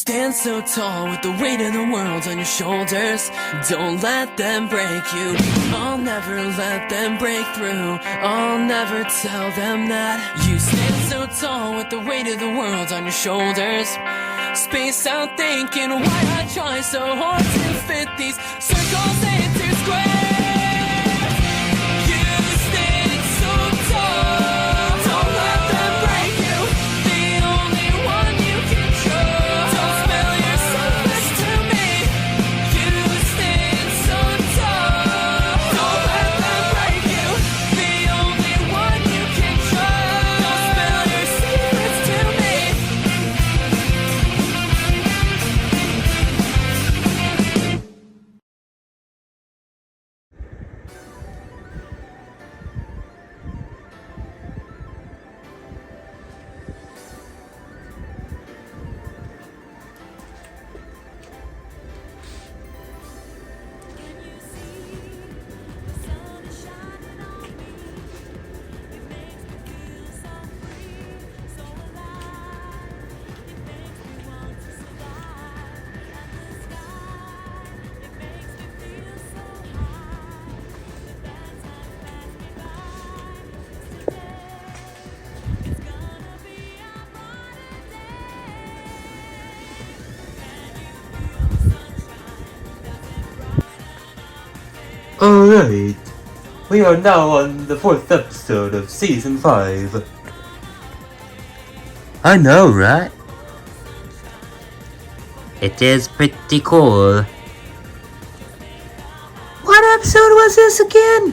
stand so tall with the weight of the world on your shoulders. Don't let them break you. I'll never let them break through. I'll never tell them that. You stand so tall with the weight of the world on your shoulders. Spaced out thinking why I try so hard to fit these circles into squares. You stand so tall. Don't let them break you. The only one you can trust. Don't spill your secrets to me. You stand so tall. Don't let them break you. The only one you can trust. Don't spill your secrets to me. Alright, we are now on the 4th episode of Season 5. I know, right? It is pretty cool. What episode was this again?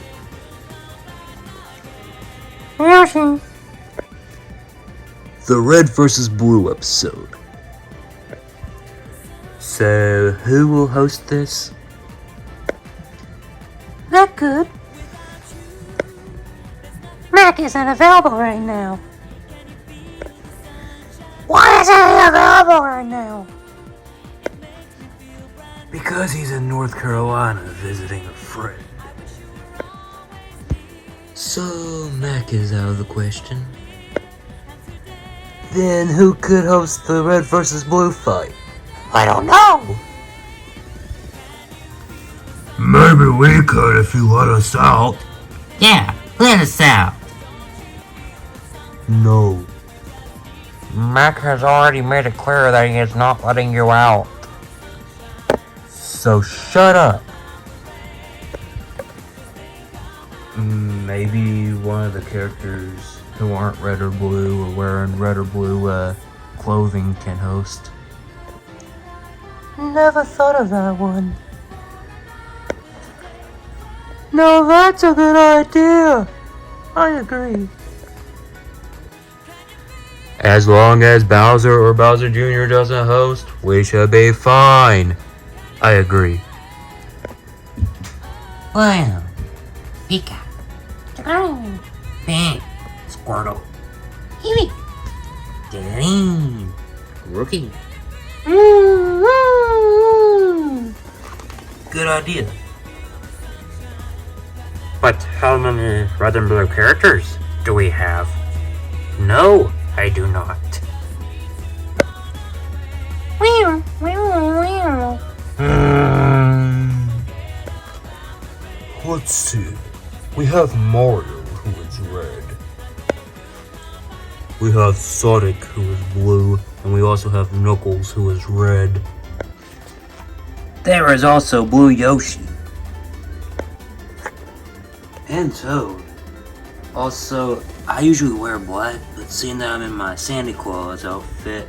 The Red vs. Blue episode. So, who will host this? Not good. Mack isn't available right now. Why isn't he available right now? Because he's in North Carolina visiting a friend. So, Mack is out of the question. Then who could host the Red vs. Blue fight? I don't know. Maybe we could if you let us out. Yeah, let us out. No. Mack has already made it clear that he is not letting you out. So shut up. Maybe one of the characters who aren't red or blue or wearing red or blue clothing can host. Never thought of that one. No, that's a good idea. I agree. As long as Bowser or Bowser Jr. doesn't host, we should be fine. I agree. Wow. Pika. Bang. Squirtle. Eevee. Dang. Rookie. Good idea. But how many red and blue characters do we have? No, I do not. Let's see. We have Mario, who is red. We have Sonic, who is blue. And we also have Knuckles, who is red. There is also Blue Yoshi. And Toad. Also, I usually wear black, but seeing that I'm in my Santa Claus outfit,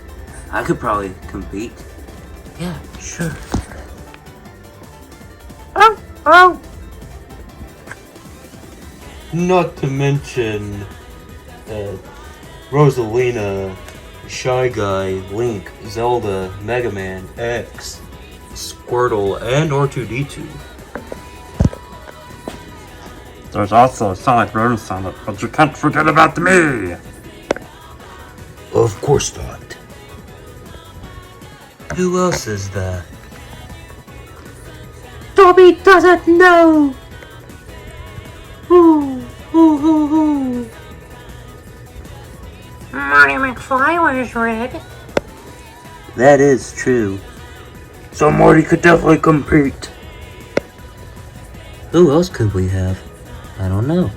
I could probably compete. Yeah, sure. Oh. Not to mention, Rosalina, Shy Guy, Link, Zelda, Mega Man, X, Squirtle, and R2-D2. There's also a Sonic Boom Summit, but you can't forget about me! Of course not. Who else is there? Dobby doesn't know! Marty McFly was red. That is true. So Morty could definitely compete. Who else could we have? I don't know.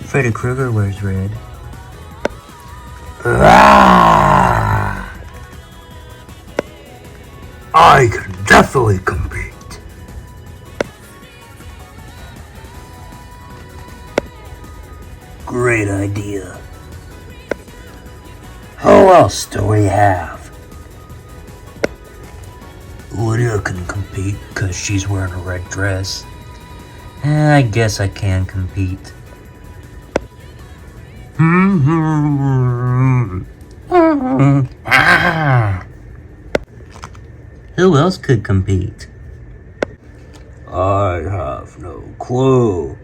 Freddy Krueger wears red. Ah! I can definitely compete. Great idea. Who else do we have? Lydia can compete because she's wearing a red dress. I guess I can compete. Who else could compete? I have no clue.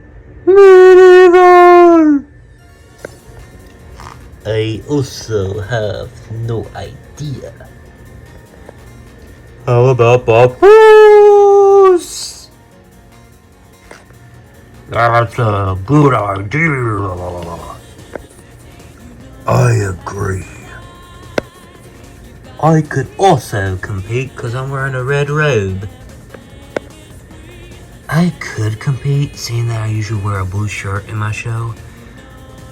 I also have no idea. How about Papoose? That's a good idea. I agree. I could also compete because I'm wearing a red robe. I could compete, seeing that I usually wear a blue shirt in my show,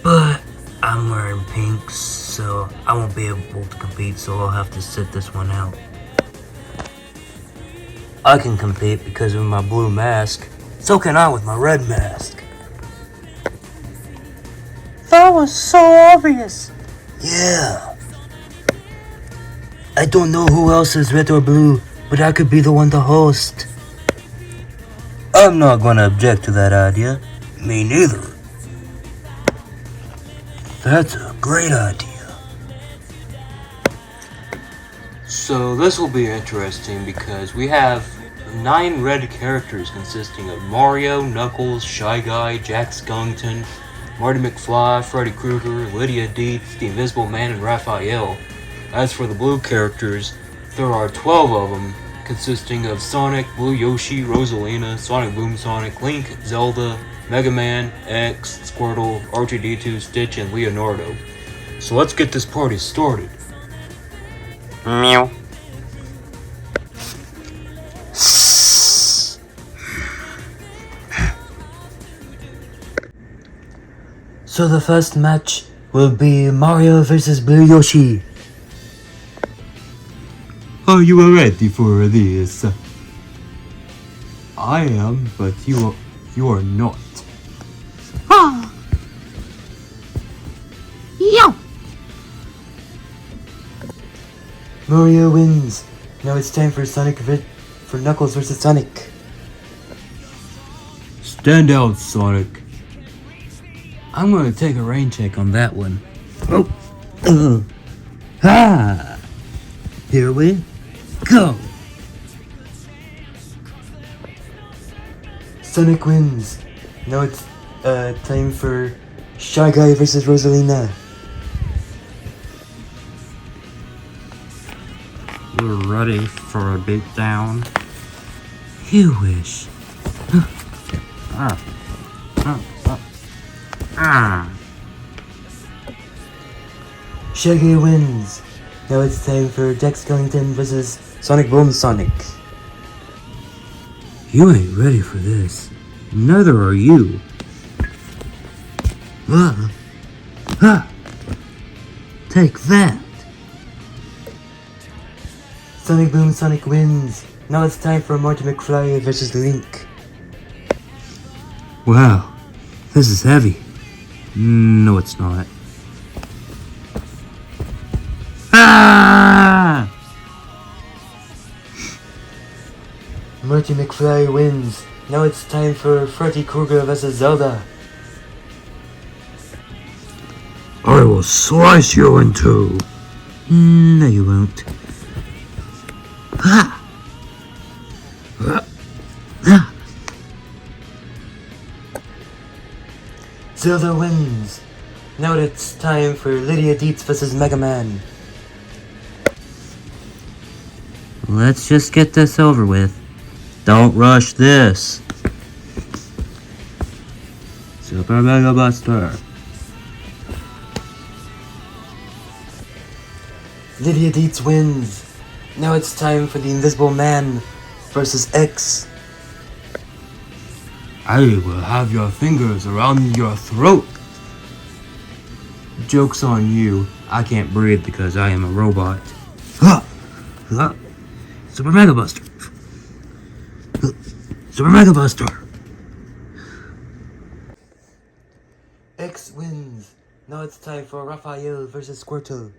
but I'm wearing pink, so I won't be able to compete, so I'll have to sit this one out. I can compete because of my blue mask. So can I with my red mask. That was so obvious. Yeah. I don't know who else is red or blue, but I could be the one to host. I'm not gonna object to that idea. Me neither. That's a great idea. So this will be interesting because we have 9 red characters consisting of Mario, Knuckles, Shy Guy, Jack Skellington, Marty McFly, Freddy Krueger, Lydia Deetz, the Invisible Man, and Raphael. As for the blue characters, there are 12 of them, consisting of Sonic, Blue Yoshi, Rosalina, Sonic Boom Sonic, Link, Zelda, Mega Man, X, Squirtle, R2-D2, Stitch, and Leonardo. So let's get this party started. Meow. So the first match will be Mario vs. Blue Yoshi. Are you ready for this? I am, but you are not. Mario wins. Now it's time for for Knuckles vs. Sonic. Stand out, Sonic. I'm gonna take a rain check on that one. Oh. Ha! Here we go. Sonic wins. Now it's time for Shy Guy vs. Rosalina. We're ready for a beatdown. You wish. Shy Guy wins. Now it's time for Jack Skellington vs. Sonic Boom Sonic. You ain't ready for this. Neither are you. Take that. Sonic Boom Sonic wins. Now it's time for Marty McFly vs. Link. Wow, this is heavy. No, it's not. Ah! Marty McFly wins. Now it's time for Freddy Krueger vs. Zelda. I will slice you in two. No, you won't. Ha! Zelda wins. Now it's time for Lydia Deetz vs. Mega Man. Let's just get this over with. Don't rush this. Super Mega Buster. Lydia Dietz wins. Now it's time for the Invisible Man versus X. I will have your fingers around your throat. Joke's on you. I can't breathe because I am a robot. Super Mega Buster. Super Mega Buster. X wins. Now it's time for Raphael versus Squirtle.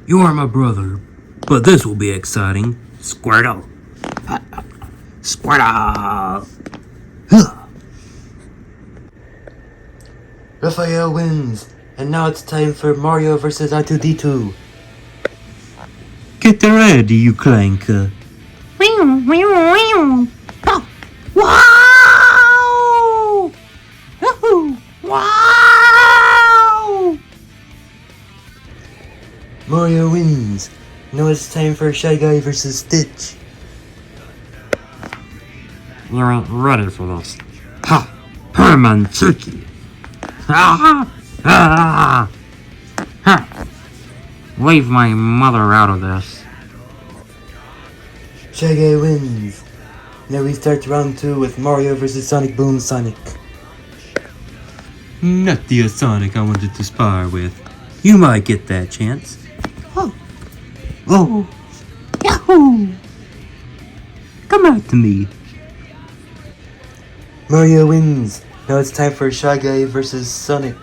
You are my brother, but this will be exciting. Squirtle. Squirtle. Raphael wins. And now it's time for Mario versus R2-D2. Get ready, you clanker. Wow! Yahoo! Wow! Mario wins. Now it's time for Shy Guy versus Stitch. You ain't ready for this. Ha! Herman Turkey! Ha! Ha! Ha! Leave my mother out of this. Shy Guy wins. Now we start round 2 with Mario versus Sonic Boom Sonic. Not the Sonic I wanted to spar with. You might get that chance. Oh. Yahoo! Come out to me. Mario wins. Now it's time for Shy Guy versus Sonic.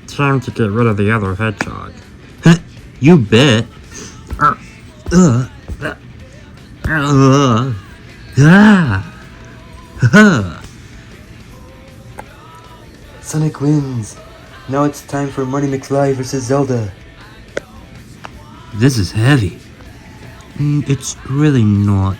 Time to get rid of the other hedgehog. You bet. Sonic wins. Now it's time for Marty McFly versus Zelda. This is heavy. It's really not.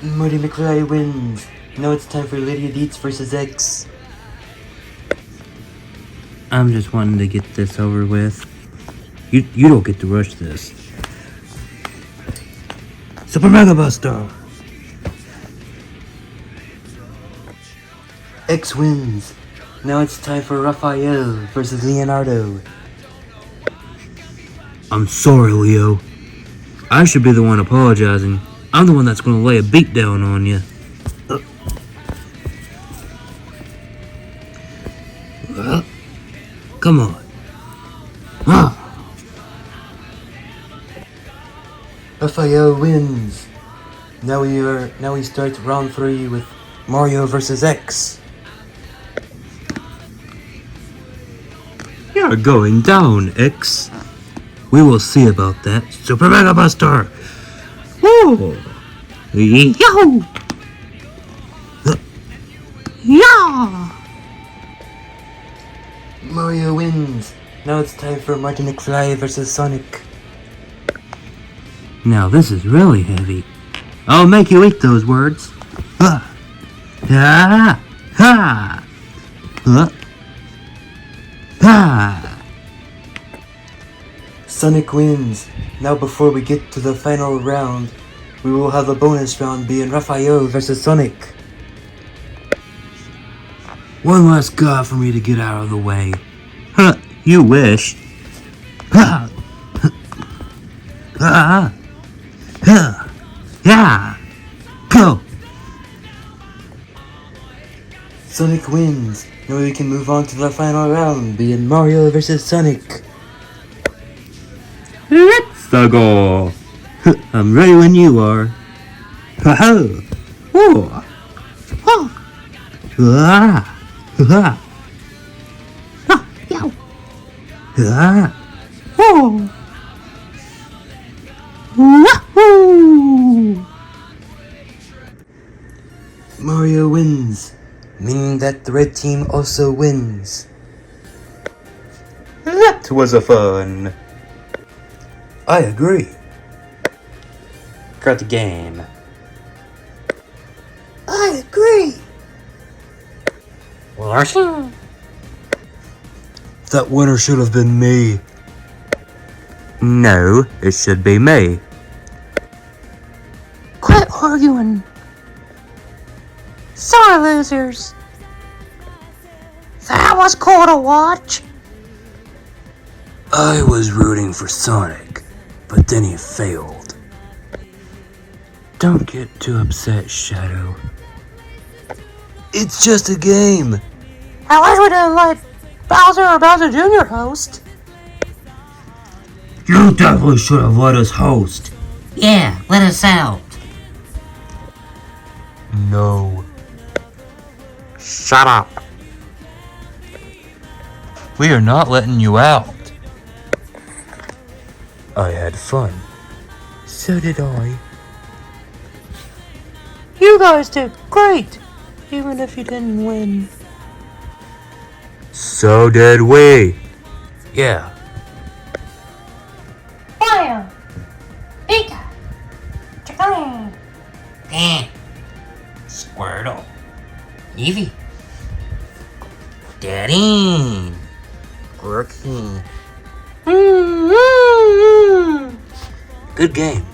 Marty McFly wins. Now it's time for Lydia Dietz versus X. I'm just wanting to get this over with. You don't get to rush this. Super Mega Buster! X wins. Now it's time for Raphael versus Leonardo. I'm sorry, Leo. I should be the one apologizing. I'm the one that's gonna lay a beat down on you. Come on. Raphael wins. Now we start round 3 with Mario versus X. You're going down, X. We will see about that. Super Mega Buster! Woo! Yahoo! Yeah! Mario wins. Now it's time for Marty McFly versus Sonic. Now this is really heavy. I'll make you eat those words. Ha! Ha! Ha! Ha! Ha! Sonic wins. Now before we get to the final round, we will have a bonus round being Raphael versus Sonic. One last guy for me to get out of the way. Huh, you wish. Ha! Ha! Ha! Yeah! Go! Sonic wins. Now we can move on to the final round being Mario versus Sonic. Let's go! I'm ready when you are. Ha ha! Oh! Oh! Ah! Ah! Ah! Yow! Ah! Oh! Wahoo! Mario wins, meaning that the red team also wins. That was a fun. I agree. Start the game. I agree. That winner should have been me. No, it should be me. Quit arguing. Sorry, losers. That was cool to watch. I was rooting for Sonic, but then he failed. Don't get too upset, Shadow. It's just a game. At least we didn't let Bowser or Bowser Jr. host. You definitely should have let us host. Yeah, let us out. No. Shut up. We are not letting you out. I had fun. So did I. You guys did great, even if you didn't win. So did we. Yeah. Fire! Pika! Chicken! Squirtle! Eevee! Daddy! Quirky! Good game.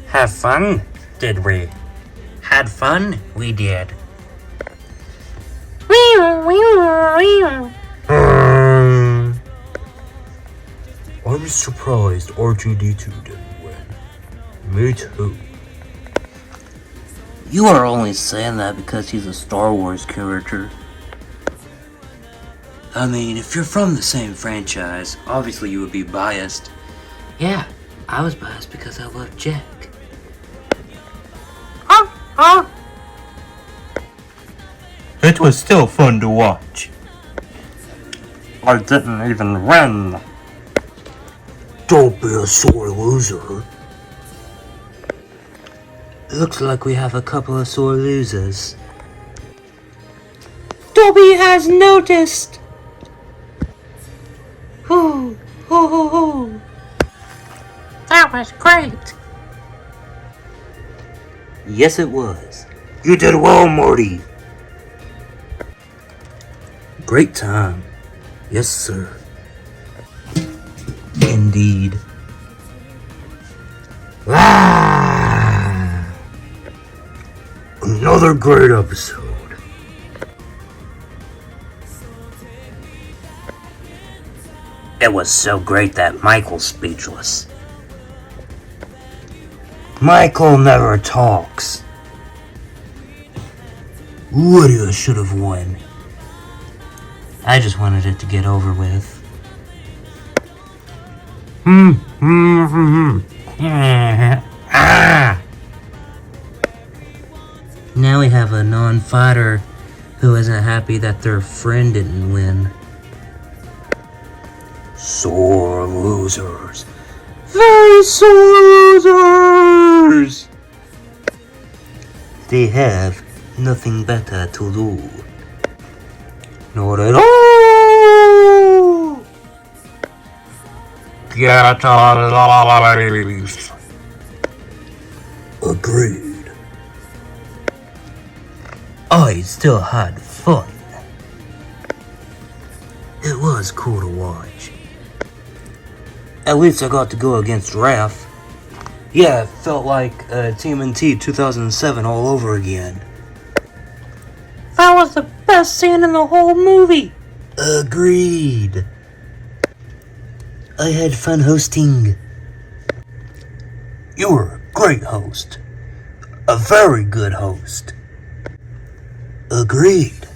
Have fun, did we? Had fun? We did. I'm surprised R2D2 didn't win. Me too. You are only saying that because he's a Star Wars character. I mean, if you're from the same franchise, obviously you would be biased. Yeah, I was biased because I love Jack. It was still fun to watch. I didn't even win. Don't be a sore loser. Looks like we have a couple of sore losers. Dobby has noticed. Hoo, hoo, hoo, hoo. That was great. Yes, it was. You did well, Morty. Great time. Yes, sir. Indeed. Ah! Another great episode. It was so great that Michael's speechless. Michael never talks. Lydia should have won. I just wanted it to get over with. Now we have a non-fighter who isn't happy that their friend didn't win. Sore losers. Very sore losers. They have nothing better to do. Not at all. Get out. Agreed. I still had fun. It was cool to watch. At least I got to go against Raph. Yeah, it felt like TMNT 2007 all over again. That was the best scene in the whole movie. Agreed. I had fun hosting. You were a great host. A very good host. Agreed.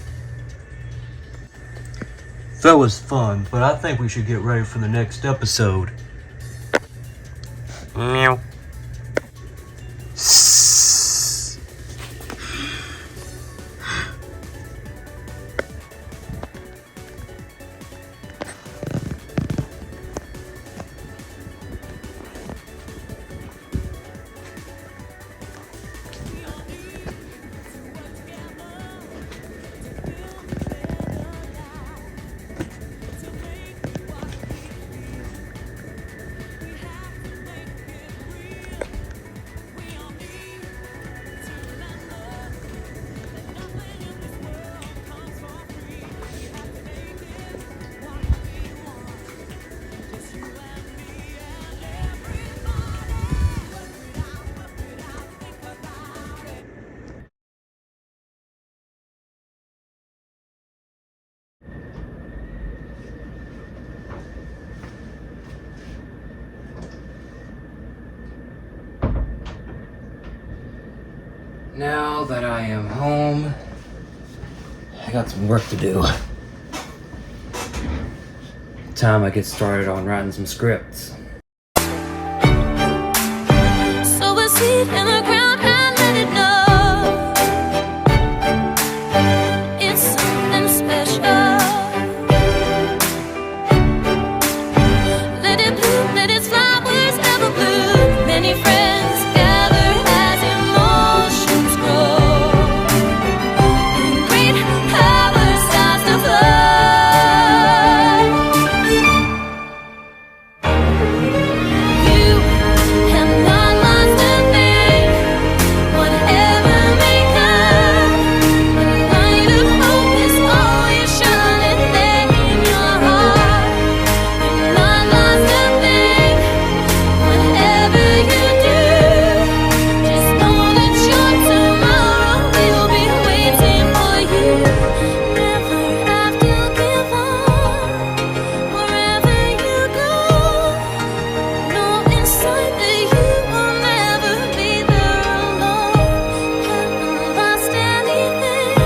That was fun, but I think we should get ready for the next episode. Meow. Now that I am home, I got some work to do. Time I get started on writing some scripts. Sow a seed in the ground and let it know it's something special. Let it bloom, let its flowers ever bloom. Many friends gather as emotions grow, and great power starts to flow. You have not lost a thing, whatever may come. The light of hope is always shining there in your heart. You've not lost a thing, whatever you do. Just know that your tomorrow will be waiting for you. Never have to give up wherever you go. Know inside that you will never be there alone. Haven't lost anything,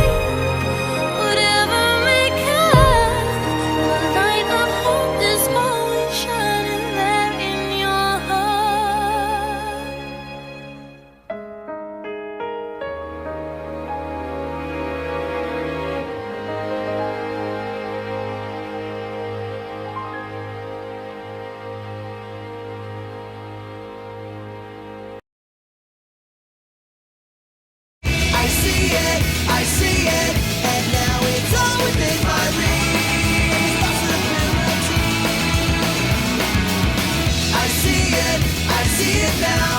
whatever may come. The light of hope is always shining there in your heart. I see it, and now it's all within my reach. Possibility. I see it now.